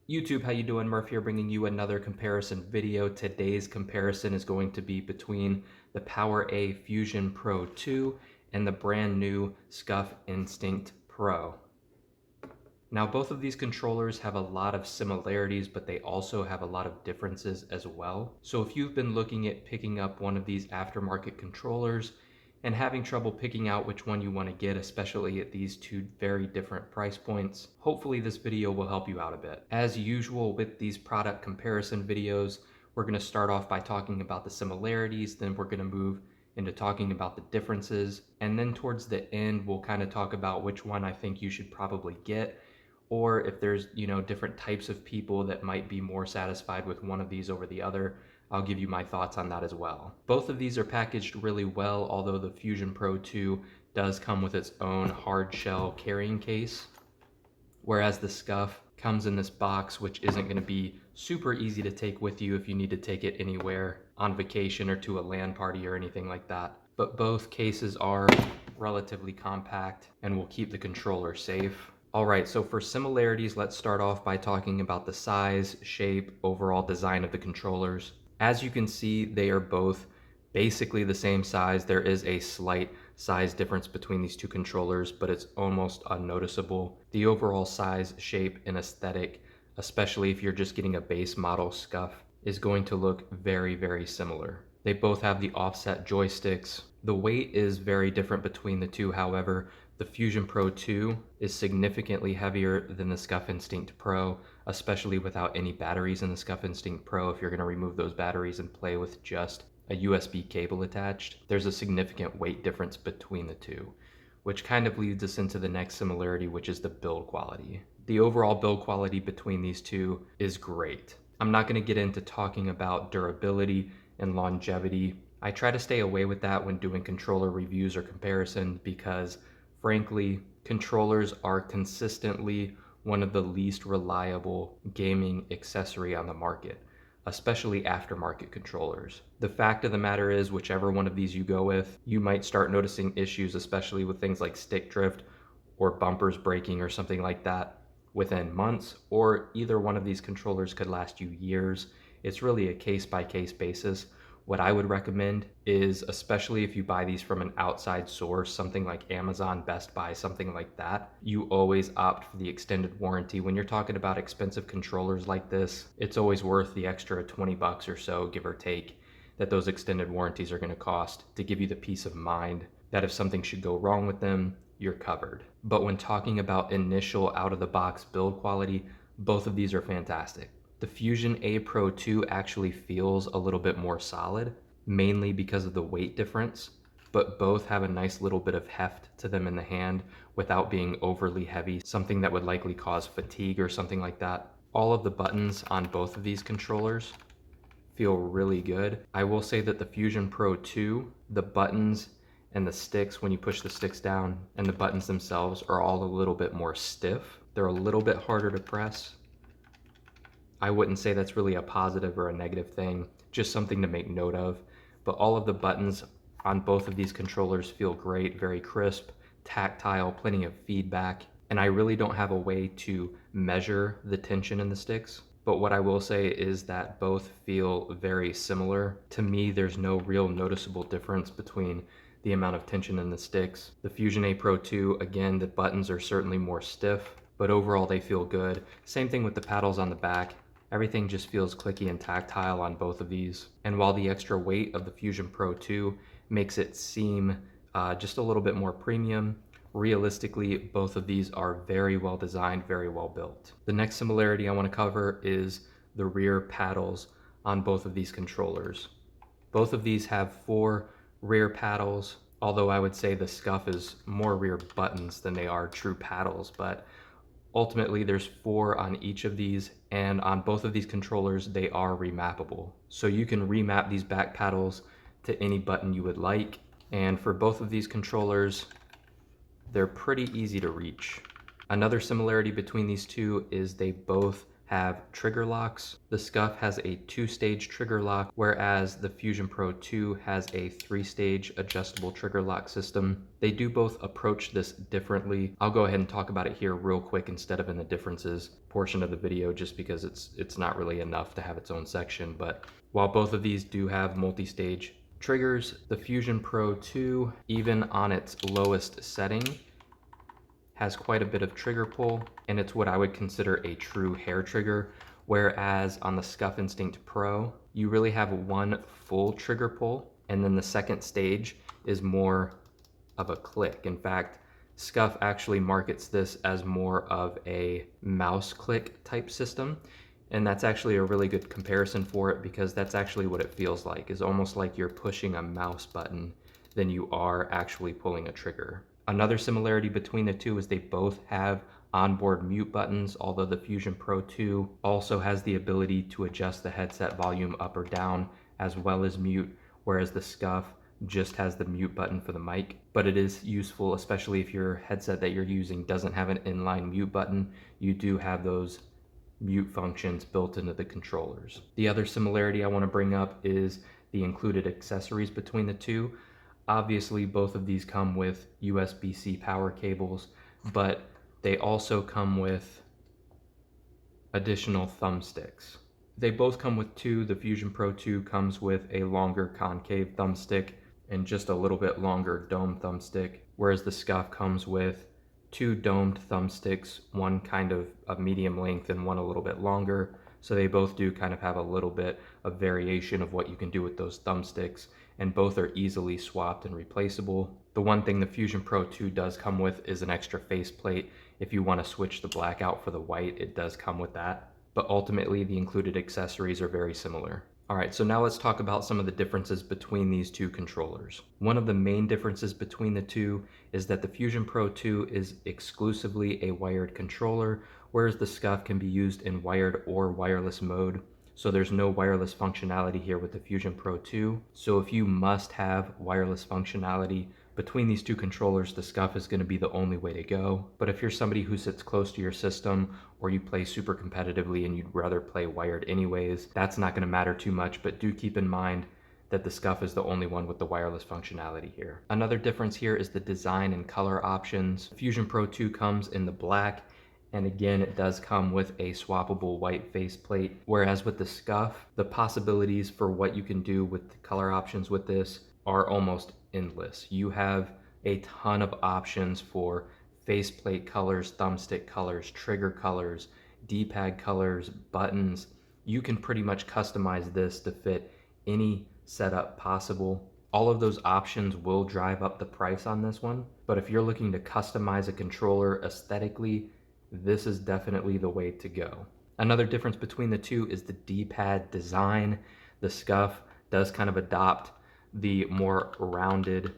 YouTube, how you doing? Murph here, bringing you another comparison video. Today's comparison is going to be between the PowerA Fusion Pro 2 and the brand new Scuf Instinct Pro. Now, both of these controllers have a lot of similarities, but they also have a lot of differences as well. So if you've been looking at picking up one of these aftermarket controllers and having trouble picking out which one you want to get, especially at these two very different price points, hopefully this video will help you out a bit. As usual with these product comparison videos, we're going to start off by talking about the similarities, then we're going to move into talking about the differences, and then towards the end we'll kind of talk about which one I think you should probably get, or if there's, different types of people that might be more satisfied with one of these over the other. I'll give you my thoughts on that as well. Both of these are packaged really well, although the Fusion Pro 2 does come with its own hard shell carrying case, whereas the Scuf comes in this box, which isn't going to be super easy to take with you if you need to take it anywhere on vacation or to a LAN party or anything like that. But both cases are relatively compact and will keep the controller safe. All right, so for similarities, let's start off by talking about the size, shape, overall design of the controllers. As you can see, they are both basically the same size. There is a slight size difference between these two controllers, but it's almost unnoticeable. The overall size, shape, and aesthetic, especially if you're just getting a base model Scuf, is going to look very, very similar. They both have the offset joysticks. The weight is very different between the two, however. The Fusion Pro 2 is significantly heavier than the Scuf Instinct Pro, especially without any batteries in the Scuf Instinct Pro. If you're going to remove those batteries and play with just a USB cable attached, there's a significant weight difference between the two, which kind of leads us into the next similarity, which is the build quality. The overall build quality between these two is great. I'm not going to get into talking about durability and longevity. I try to stay away with that when doing controller reviews or comparison because, frankly, controllers are consistently one of the least reliable gaming accessory on the market, especially aftermarket controllers. The fact of the matter is, whichever one of these you go with, you might start noticing issues, especially with things like stick drift or bumpers breaking or something like that within months, or either one of these controllers could last you years. It's really a case-by-case basis. What I would recommend is, especially if you buy these from an outside source, something like Amazon, Best Buy, something like that, you always opt for the extended warranty. When you're talking about expensive controllers like this, it's always worth the extra 20 bucks or so, give or take, that those extended warranties are going to cost to give you the peace of mind that if something should go wrong with them, you're covered. But when talking about initial out-of-the-box build quality, both of these are fantastic. The Fusion A Pro 2 actually feels a little bit more solid, mainly because of the weight difference, but both have a nice little bit of heft to them in the hand without being overly heavy, something that would likely cause fatigue or something like that. All of the buttons on both of these controllers feel really good. I will say that the Fusion Pro 2, the buttons and the sticks, when you push the sticks down, and the buttons themselves are all a little bit more stiff. They're a little bit harder to press. I wouldn't say that's really a positive or a negative thing, just something to make note of. But all of the buttons on both of these controllers feel great, very crisp, tactile, plenty of feedback. And I really don't have a way to measure the tension in the sticks. But what I will say is that both feel very similar. To me, there's no real noticeable difference between the amount of tension in the sticks. The Fusion A Pro 2, again, the buttons are certainly more stiff, but overall they feel good. Same thing with the paddles on the back. Everything just feels clicky and tactile on both of these. And while the extra weight of the Fusion Pro 2 makes it seem just a little bit more premium, realistically, both of these are very well designed, very well built. The next similarity I want to cover is the rear paddles on both of these controllers. Both of these have 4 rear paddles, although I would say the Scuf is more rear buttons than they are true paddles, but ultimately there's 4 on each of these, and on both of these controllers they are remappable. So you can remap these back paddles to any button you would like, and for both of these controllers, they're pretty easy to reach. Another similarity between these two is they both have trigger locks. The Scuf has a 2-stage trigger lock, whereas the Fusion Pro 2 has a 3-stage adjustable trigger lock system. They do both approach this differently. I'll go ahead and talk about it here real quick instead of in the differences portion of the video, just because it's not really enough to have its own section. But while both of these do have multi-stage triggers, the Fusion Pro 2, even on its lowest setting, has quite a bit of trigger pull, and it's what I would consider a true hair trigger, whereas on the Scuf Instinct Pro, you really have one full trigger pull, and then the second stage is more of a click. In fact, Scuf actually markets this as more of a mouse click type system, and that's actually a really good comparison for it, because that's actually what it feels like. It's almost like you're pushing a mouse button than you are actually pulling a trigger. Another similarity between the two is they both have onboard mute buttons, although the Fusion Pro 2 also has the ability to adjust the headset volume up or down as well as mute, whereas the Scuf just has the mute button for the mic. But it is useful, especially if your headset that you're using doesn't have an inline mute button. You do have those mute functions built into the controllers. The other similarity I want to bring up is the included accessories between the two. Obviously, both of these come with USB-C power cables, but they also come with additional thumbsticks. They both come with two. The Fusion Pro 2 comes with a longer concave thumbstick and just a little bit longer dome thumbstick, whereas the Scuf comes with two domed thumbsticks, one kind of a medium length and one a little bit longer. So they both do kind of have a little bit of variation of what you can do with those thumbsticks, and both are easily swapped and replaceable. The one thing the Fusion Pro 2 does come with is an extra faceplate. If you want to switch the black out for the white, it does come with that. But ultimately, the included accessories are very similar. All right, so now let's talk about some of the differences between these two controllers. One of the main differences between the two is that the Fusion Pro 2 is exclusively a wired controller, whereas the Scuf can be used in wired or wireless mode. So there's no wireless functionality here with the Fusion Pro 2. So if you must have wireless functionality between these two controllers, the Scuf is going to be the only way to go. But if you're somebody who sits close to your system, or you play super competitively and you'd rather play wired anyways, that's not going to matter too much. But do keep in mind that the Scuf is the only one with the wireless functionality here. Another difference here is the design and color options. Fusion Pro 2 comes in the black, and again, it does come with a swappable white faceplate, whereas with the Scuf, the possibilities for what you can do with the color options with this are almost endless. You have a ton of options for faceplate colors, thumbstick colors, trigger colors, D-pad colors, buttons. You can pretty much customize this to fit any setup possible. All of those options will drive up the price on this one, but if you're looking to customize a controller aesthetically, this is definitely the way to go. Another difference between the two is the D-pad design. The Scuf does kind of adopt the more rounded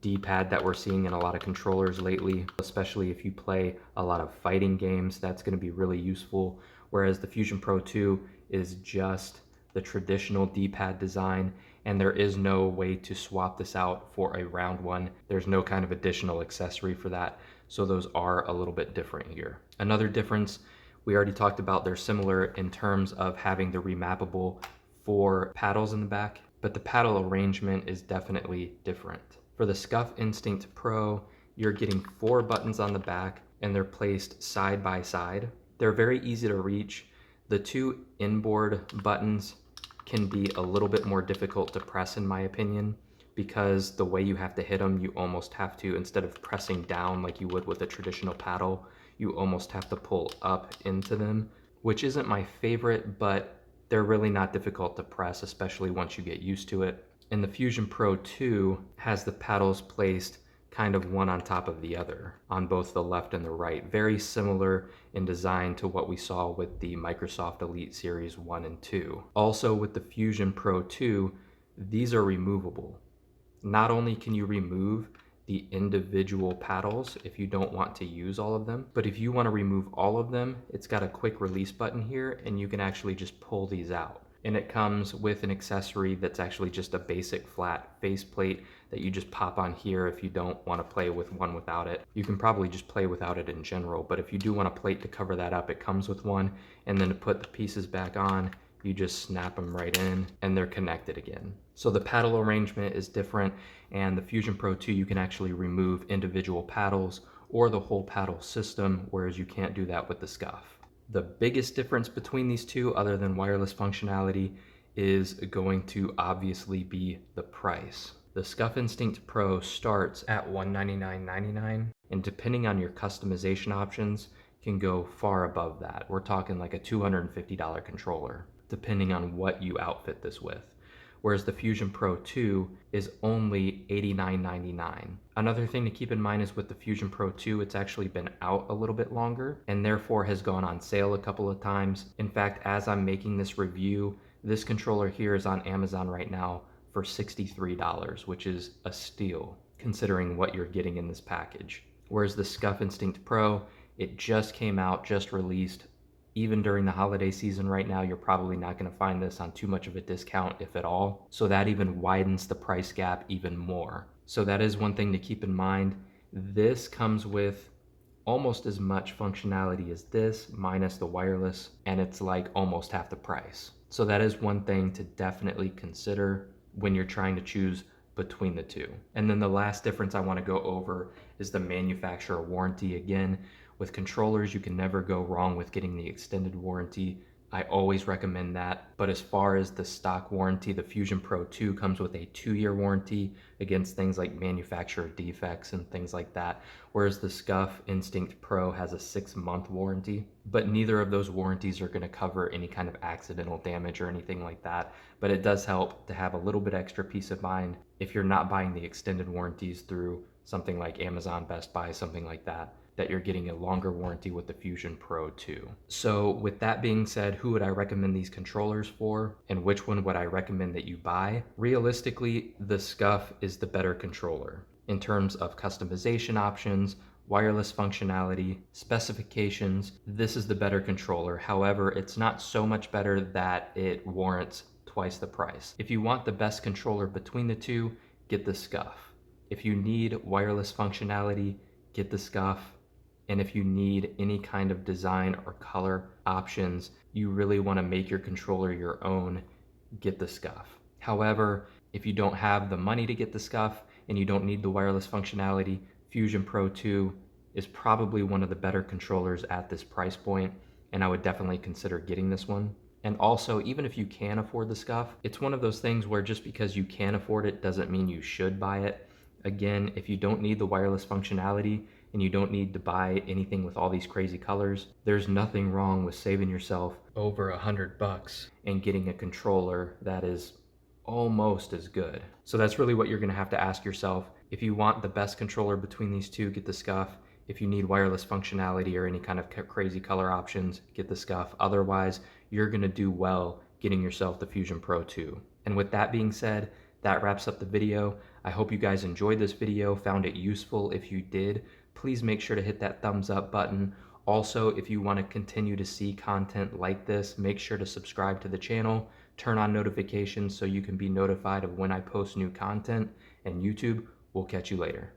D-pad that we're seeing in a lot of controllers lately, especially if you play a lot of fighting games. That's going to be really useful, whereas the Fusion Pro 2 is just the traditional D-pad design, and there is no way to swap this out for a round one. There's no kind of additional accessory for that, so those are a little bit different here. Another difference, we already talked about, they're similar in terms of having the remappable 4 paddles in the back, but the paddle arrangement is definitely different. For the Scuf Instinct Pro, you're getting 4 buttons on the back, and they're placed side by side. They're very easy to reach. The 2 inboard buttons can be a little bit more difficult to press, in my opinion, because the way you have to hit them, you almost have to, instead of pressing down like you would with a traditional paddle, you almost have to pull up into them, which isn't my favorite, but they're really not difficult to press, especially once you get used to it. And the Fusion Pro 2 has the paddles placed kind of one on top of the other on both the left and the right. Very similar in design to what we saw with the Microsoft Elite Series 1 and 2. Also with the Fusion Pro 2, these are removable. Not only can you remove the individual paddles if you don't want to use all of them, but if you want to remove all of them, it's got a quick release button here, and you can actually just pull these out. And it comes with an accessory that's actually just a basic flat faceplate that you just pop on here if you don't want to play with one without it. You can probably just play without it in general, but if you do want a plate to cover that up, it comes with one. And then to put the pieces back on, you just snap them right in and they're connected again. So the paddle arrangement is different, and the Fusion Pro 2, you can actually remove individual paddles or the whole paddle system, whereas you can't do that with the Scuf. The biggest difference between these two, other than wireless functionality, is going to obviously be the price. The Scuf Instinct Pro starts at $199.99, and depending on your customization options, can go far above that. We're talking like a $250 controller, depending on what you outfit this with. Whereas the Fusion Pro 2 is only $89.99. Another thing to keep in mind is with the Fusion Pro 2, it's actually been out a little bit longer and therefore has gone on sale a couple of times. In fact, as I'm making this review, this controller here is on Amazon right now for $63, which is a steal considering what you're getting in this package. Whereas the Scuf Instinct Pro, it just came out, just released. Even during the holiday season right now, you're probably not going to find this on too much of a discount, if at all. So that even widens the price gap even more. So that is one thing to keep in mind. This comes with almost as much functionality as this, minus the wireless, and it's like almost half the price. So that is one thing to definitely consider when you're trying to choose between the two. And then the last difference I want to go over is the manufacturer warranty. Again, with controllers, you can never go wrong with getting the extended warranty. I always recommend that. But as far as the stock warranty, the Fusion Pro 2 comes with a 2-year warranty against things like manufacturer defects and things like that, whereas the Scuf Instinct Pro has a 6-month warranty. But neither of those warranties are going to cover any kind of accidental damage or anything like that. But it does help to have a little bit extra peace of mind if you're not buying the extended warranties through something like Amazon, Best Buy, something like that, that you're getting a longer warranty with the Fusion Pro 2. So with that being said, who would I recommend these controllers for, and which one would I recommend that you buy? Realistically, the Scuf is the better controller in terms of customization options, wireless functionality, specifications. This is the better controller. However, it's not so much better that it warrants twice the price. If you want the best controller between the two, get the Scuf. If you need wireless functionality, get the Scuf. And if you need any kind of design or color options, you really want to make your controller your own, get the Scuf. However, if you don't have the money to get the Scuf and you don't need the wireless functionality, Fusion Pro 2 is probably one of the better controllers at this price point, and I would definitely consider getting this one. And also, even if you can afford the Scuf, it's one of those things where just because you can afford it doesn't mean you should buy it. Again, if you don't need the wireless functionality and you don't need to buy anything with all these crazy colors, there's nothing wrong with saving yourself over $100 and getting a controller that is almost as good. So that's really what you're gonna have to ask yourself. If you want the best controller between these two, get the Scuf. If you need wireless functionality or any kind of crazy color options, get the Scuf. Otherwise, you're gonna do well getting yourself the Fusion Pro 2. And with that being said, that wraps up the video. I hope you guys enjoyed this video, found it useful. If you did, please make sure to hit that thumbs up button. Also, if you want to continue to see content like this, make sure to subscribe to the channel, turn on notifications so you can be notified of when I post new content, and YouTube will catch you later.